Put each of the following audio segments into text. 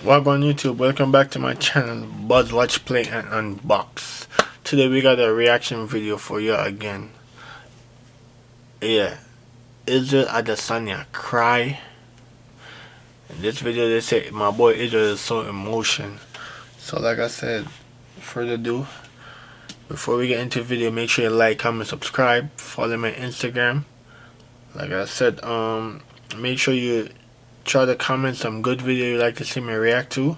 Welcome on YouTube, welcome back to my channel, Buzz Watch Play and Unbox. Today we got a reaction video for you again. Yeah, Israel Adesanya cry. In this video they say my boy Israel is so emotional. So like I said, further ado, before we get into the video, make sure you like, comment, subscribe, follow my Instagram. Like I said, make sure you try to comment some good video you like to see me react to,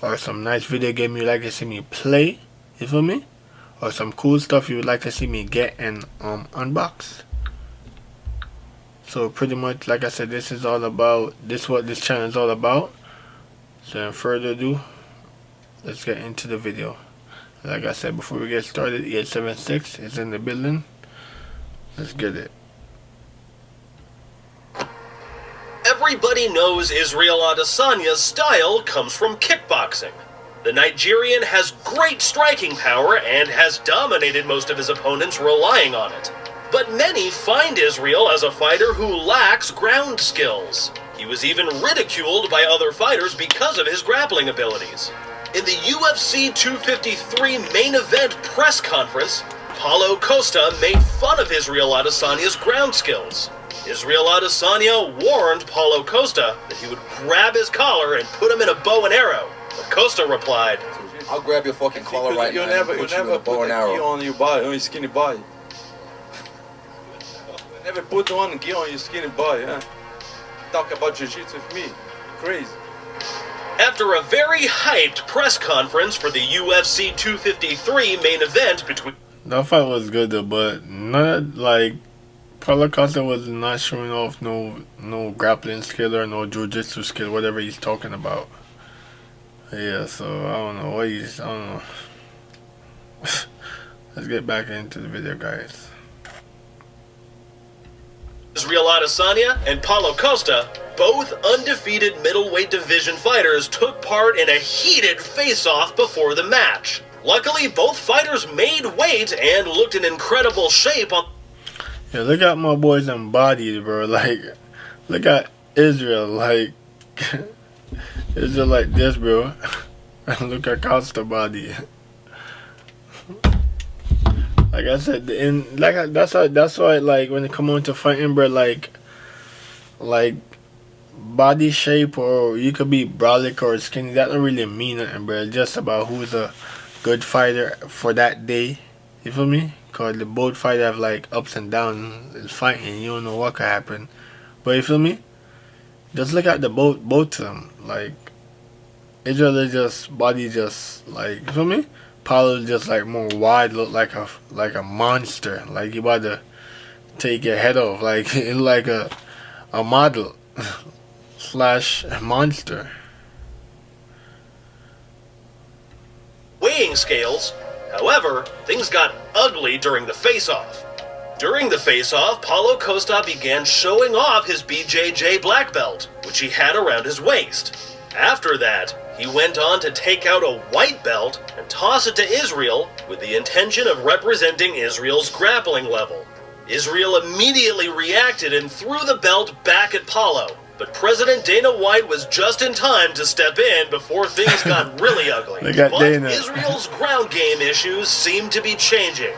or some nice video game you like to see me play, you feel me? Or some cool stuff you would like to see me get and unbox. So pretty much, like I said, this is all about, this is what this channel is all about. So without further ado, let's get into the video. Like I said, before we get started, 876 is in the building. Let's get it. Everybody knows Israel Adesanya's style comes from kickboxing. The Nigerian has great striking power and has dominated most of his opponents relying on it. But many find Israel as a fighter who lacks ground skills. He was even ridiculed by other fighters because of his grappling abilities. In the UFC 253 main event press conference, Paulo Costa made fun of Israel Adesanya's ground skills. Israel Adesanya warned Paulo Costa that he would grab his collar and put him in a bow and arrow. But Costa replied, "I'll grab your fucking collar right now and put you in a bow and Gear arrow." on your body, on your skinny body. You never put on gear on your skinny body, huh? Talk about jiu-jitsu with me. Crazy. after a very hyped press conference for the UFC 253 main event between... That fight was good though, but not like Paulo Costa was not showing off no grappling skill or no jiu-jitsu skill, whatever he's talking about. Yeah, so I don't know what I don't know. Let's get back into the video, guys. Israel Adesanya and Paulo Costa, both undefeated middleweight division fighters, took part in a heated face-off before the match. Luckily, both fighters made weight and looked in incredible shape on... Yeah, look at my boys embodied, bro. Like, look at Israel, like, Israel like this, bro. And look at Costa body. Like I said, that's why like when it come on to fighting, bro, like body shape, or you could be brolic or skinny, that don't really mean nothing, bro. It's just about who's a good fighter for that day. You feel me? Cause the both fighters have like ups and downs in fighting. You don't know what could happen, but you feel me? Just look at the both of them. Like Israel is just body, just like, you feel me? Paulo just like more wide, look like a monster. Like you about to take your head off. Like it like a model slash monster. weighing scales. However, things got ugly during the face-off. During the face-off, Paulo Costa began showing off his BJJ black belt, which he had around his waist. After that, he went on to take out a white belt and toss it to Israel with the intention of representing Israel's grappling level. Israel immediately reacted and threw the belt back at Paulo, but President Dana White was just in time to step in before things got really ugly. But Dana. Israel's ground game issues seem to be changing.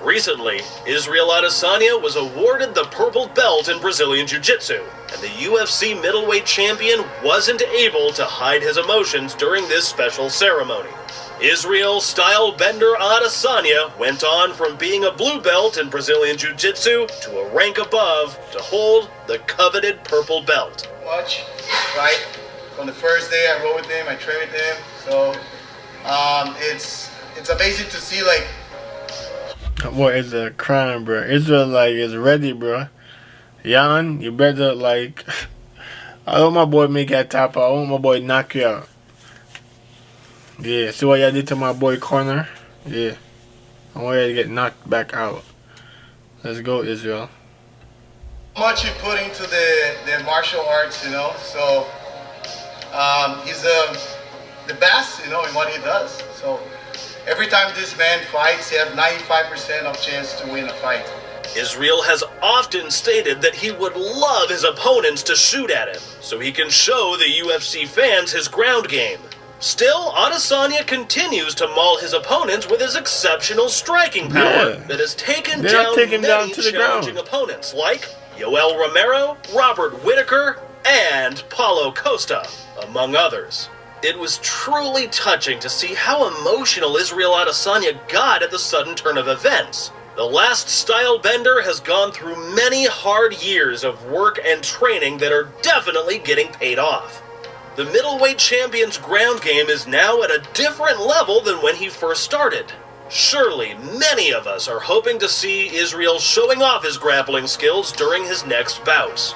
Recently, Israel Adesanya was awarded the purple belt in Brazilian Jiu-Jitsu, and the UFC middleweight champion wasn't able to hide his emotions during this special ceremony. Israel style-bender Adesanya went on from being a blue belt in Brazilian Jiu-Jitsu to a rank above to hold the coveted purple belt. Much, right? From the first day I rode with him, I trained with him, so it's amazing to see, like, Boy, it's a crime, bro. Israel like is ready, bro. Jan, you better like. I want my boy make that tap out. I want my boy knock you out. Yeah, see what y'all did to my boy Corner? Yeah, I want you to get knocked back out. Let's go, Israel. much he put into the martial arts, you know. So he's the best, you know, in what he does. So every time this man fights, he has 95% of chance to win a fight. Israel has often stated that he would love his opponents to shoot at him, so he can show the UFC fans his ground game. Still, Adesanya continues to maul his opponents with his exceptional striking power that has taken down many challenging opponents like Yoel Romero, Robert Whittaker, and Paulo Costa, among others. It was truly touching to see how emotional Israel Adesanya got at the sudden turn of events. The last style bender has gone through many hard years of work and training that are definitely getting paid off. The middleweight champion's ground game is now at a different level than when he first started. Surely, many of us are hoping to see Israel showing off his grappling skills during his next bouts.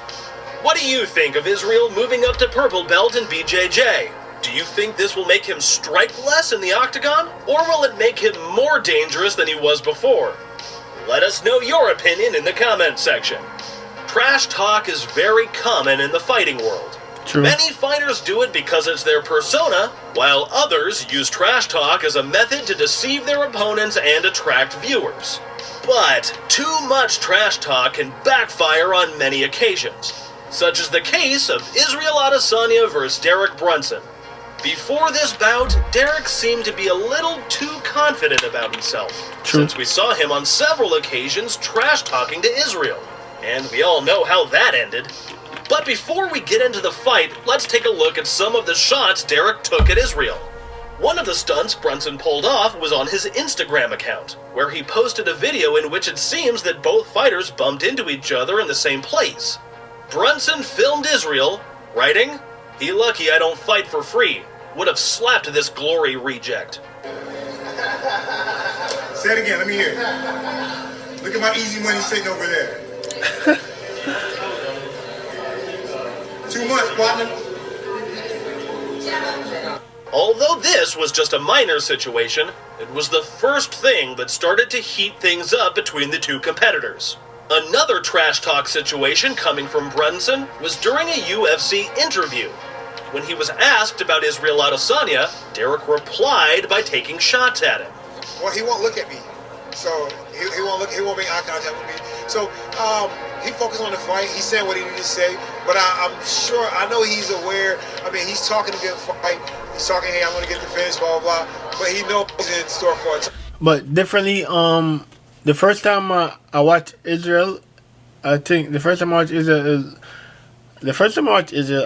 What do you think of Israel moving up to purple belt in BJJ? Do you think this will make him strike less in the octagon, or will it make him more dangerous than he was before? Let us know your opinion in the comment section. Trash talk is very common in the fighting world. True. Many fighters do it because it's their persona, while others use trash talk as a method to deceive their opponents and attract viewers. But too much trash talk can backfire on many occasions, such as the case of Israel Adesanya vs. Derek Brunson. Before this bout, Derek seemed to be a little too confident about himself, since we saw him on several occasions trash-talking to Israel. And we all know how that ended. But before we get into the fight, let's take a look at some of the shots Derek took at Israel. One of the stunts Brunson pulled off was on his Instagram account, where he posted a video in which it seems that both fighters bumped into each other in the same place. Brunson filmed Israel, writing, "He lucky I don't fight for free. Would have slapped this glory reject." Say it again, let me hear it. Look at my easy money sitting over there. Too much, partner. Although this was just a minor situation, it was the first thing that started to heat things up between the two competitors. Another trash talk situation coming from Brunson was during a UFC interview. When he was asked about Israel Adesanya, Derek replied by taking shots at him. Well, he won't look at me, so he won't make eye contact with me. So he focused on the fight. He said what he needed to say, but I'm sure, I know he's aware. I mean, he's talking to get a fight. He's talking, hey, I'm going to get the finish, blah, blah, blah. But he knows he's in store for it. But differently, the first time I watched Israel, I think the first time I watched Israel,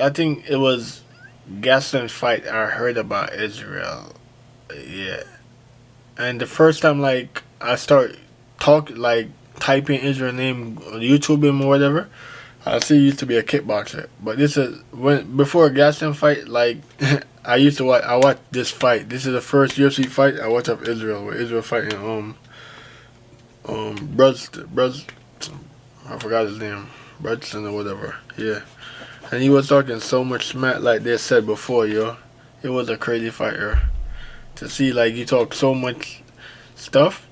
I think it was Gaston's fight. I heard about Israel, yeah. And the first time, like, I start typing Israel name, YouTube him or whatever, I see he used to be a kickboxer. But this is before Gaston fight, like I watched this fight. This is the first UFC fight I watched of Israel, where Israel fighting I forgot his name, Brunson or whatever. Yeah, and he was talking so much smack, like they said before, yo. It was a crazy fighter to see, like, you talk so much stuff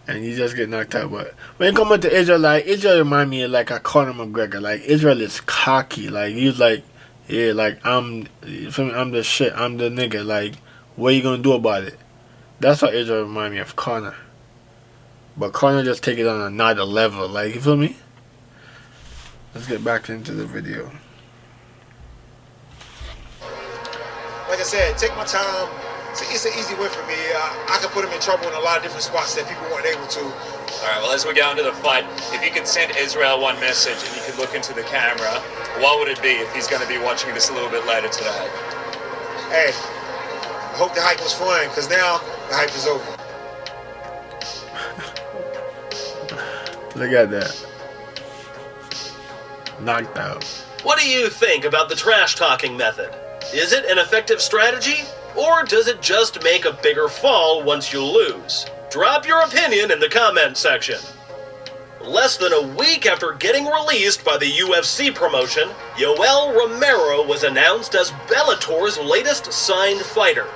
and you just get knocked out. But when it comes to Israel, like, Israel remind me of like a Conor McGregor. Like, Israel is cocky. Like, he's like, yeah, like, I'm the shit. I'm the nigga. Like, what you gonna do about it? That's what Israel remind me of Conor. But Conor just take it on another level. Like, you feel me? Let's get back into the video. Like I said, take my time. It's an easy win for me. I can put him in trouble in a lot of different spots that people weren't able to. All right, well, as we go into the fight, if you could send Israel one message and you could look into the camera, what would it be if he's going to be watching this a little bit later today? Hey, I hope the hype was fun, because now the hype is over. Look at that. Knocked out. What do you think about the trash talking method? Is it an effective strategy? Or does it just make a bigger fall once you lose? Drop your opinion in the comment section. Less than a week after getting released by the UFC promotion, Yoel Romero was announced as Bellator's latest signed fighter.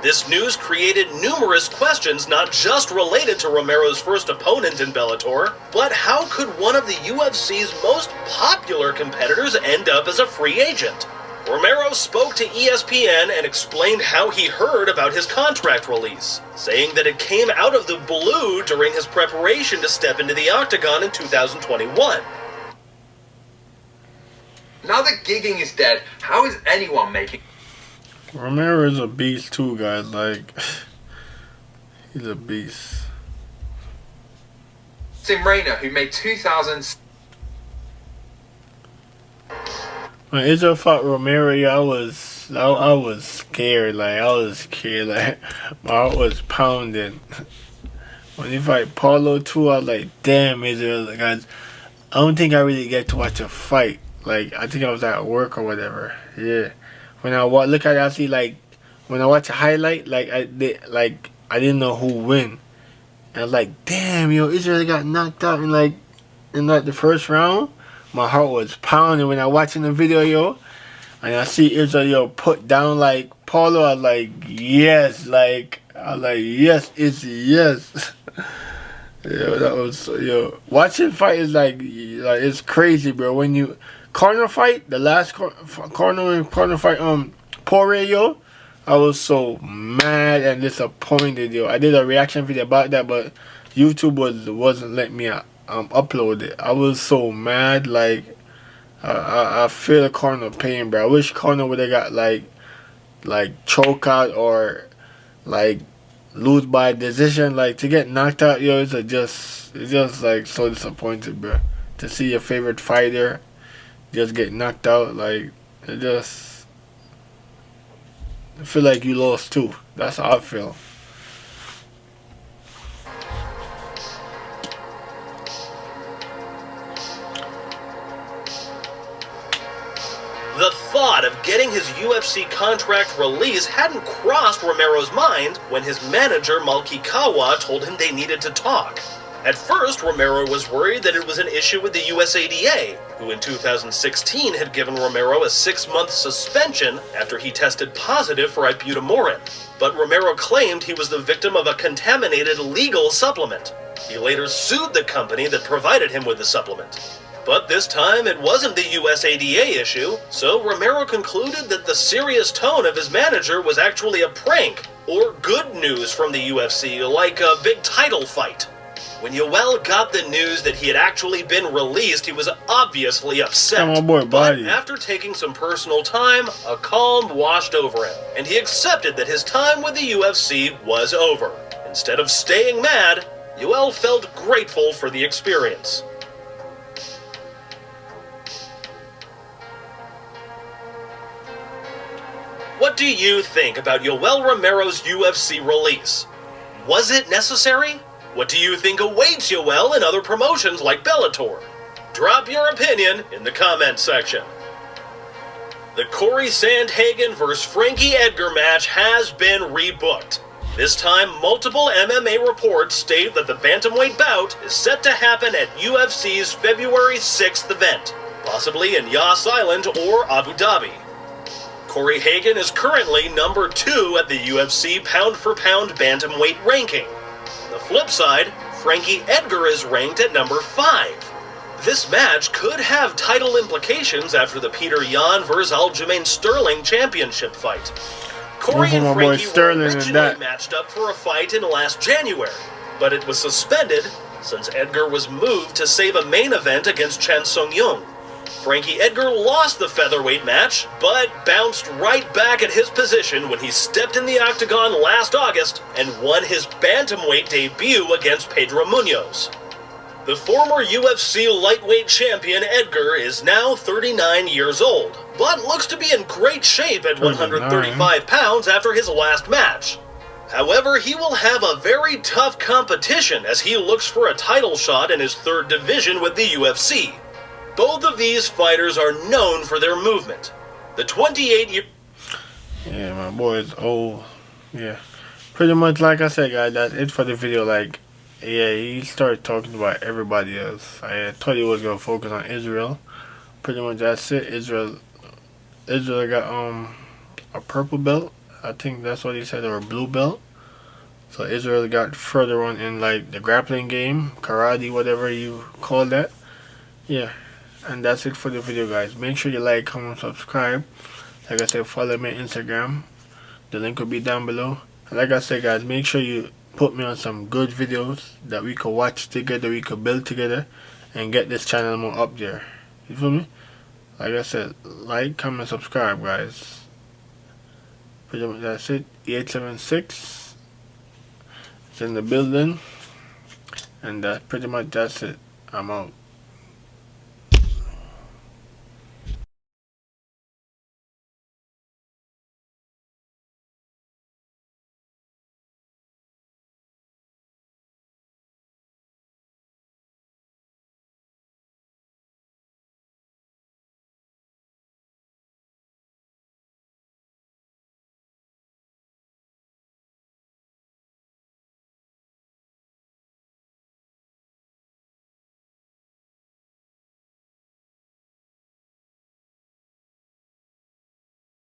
This news created numerous questions not just related to Romero's first opponent in Bellator, but how could one of the UFC's most popular competitors end up as a free agent? Romero spoke to ESPN and explained how he heard about his contract release, saying that it came out of the blue during his preparation to step into the octagon in 2021. Now that gigging is dead, how is anyone making... Romero is a beast too, guys. Like, he's a beast. Tim Rayner, who made 2,000... When Israel fought Romero, I was scared. Like, I was scared. Like, my heart was pounding. When he fight Paulo too, I was like, damn, Israel, guys. I don't think I really get to watch a fight. Like, I think I was at work or whatever. Yeah. When I look at it, I see, like, when I watch a highlight, like, I didn't know who win. And I was like, damn, yo, Israel got knocked out in the first round. My heart was pounding when I watching the video, yo. And I see Israel, yo, put down, like, Paulo. I was like, yes. Yes, it's yes. Yo, that was, yo. Watching fight is like, it's crazy, bro. When you, corner fight, the last corner fight, Poirier, yo. I was so mad and disappointed, yo. I did a reaction video about that, but YouTube wasn't letting me upload it. I was so mad, like I feel the corner pain, bro. I wish corner would have got like choke out or like lose by decision. Like, to get knocked out, yo, it's just like so disappointed, bro. To see your favorite fighter just get knocked out, like, I feel like you lost too. That's how I feel. The thought of getting his UFC contract release hadn't crossed Romero's mind when his manager Malki Kawa told him they needed to talk. At first, Romero was worried that it was an issue with the USADA, who in 2016 had given Romero a 6-month suspension after he tested positive for ibutamorin. But Romero claimed he was the victim of a contaminated legal supplement. He later sued the company that provided him with the supplement. But this time, it wasn't the USADA issue, so Romero concluded that the serious tone of his manager was actually a prank, or good news from the UFC, like a big title fight. When Yoel got the news that he had actually been released, he was obviously upset. Oh, my boy, but buddy. after taking some personal time, a calm washed over him, and he accepted that his time with the UFC was over. Instead of staying mad, Yoel felt grateful for the experience. What do you think about Yoel Romero's UFC release? Was it necessary? What do you think awaits Yoel in other promotions like Bellator? Drop your opinion in the comments section. The Corey Sandhagen vs. Frankie Edgar match has been rebooked. This time, multiple MMA reports state that the bantamweight bout is set to happen at UFC's February 6th event, possibly in Yas Island or Abu Dhabi. Corey Hagen is currently number 2 at the UFC pound-for-pound bantamweight ranking. On the flip side, Frankie Edgar is ranked at number 5. This match could have title implications after the Peter Yan vs. Aljamain Sterling championship fight. Corey and Frankie were originally matched up for a fight in last January, but it was suspended since Edgar was moved to save a main event against Chan Sung Jung. Frankie Edgar lost the featherweight match, but bounced right back at his position when he stepped in the octagon last August and won his bantamweight debut against Pedro Munoz. The former UFC lightweight champion Edgar is now 39 years old, but looks to be in great shape at 135 pounds after his last match. However, he will have a very tough competition as he looks for a title shot in his 3rd division with the UFC. Both of these fighters are known for their movement. The 28-year... Yeah, my boy is old. Yeah. Pretty much like I said, guys, that's it for the video. Like, yeah, he started talking about everybody else. I thought he was going to focus on Israel. Pretty much that's it. Israel got a purple belt. I think that's what he said, or a blue belt. So Israel got further on in, like, the grappling game, karate, whatever you call that. Yeah. And that's it for the video, guys. Make sure you like, comment, subscribe. Like I said, follow me on Instagram. The link will be down below. And like I said, guys, make sure you put me on some good videos that we could watch together, we could build together, and get this channel more up there. You feel me? Like I said, like, comment, subscribe, guys. Pretty much that's it. 876 is in the building. And pretty much that's it. I'm out.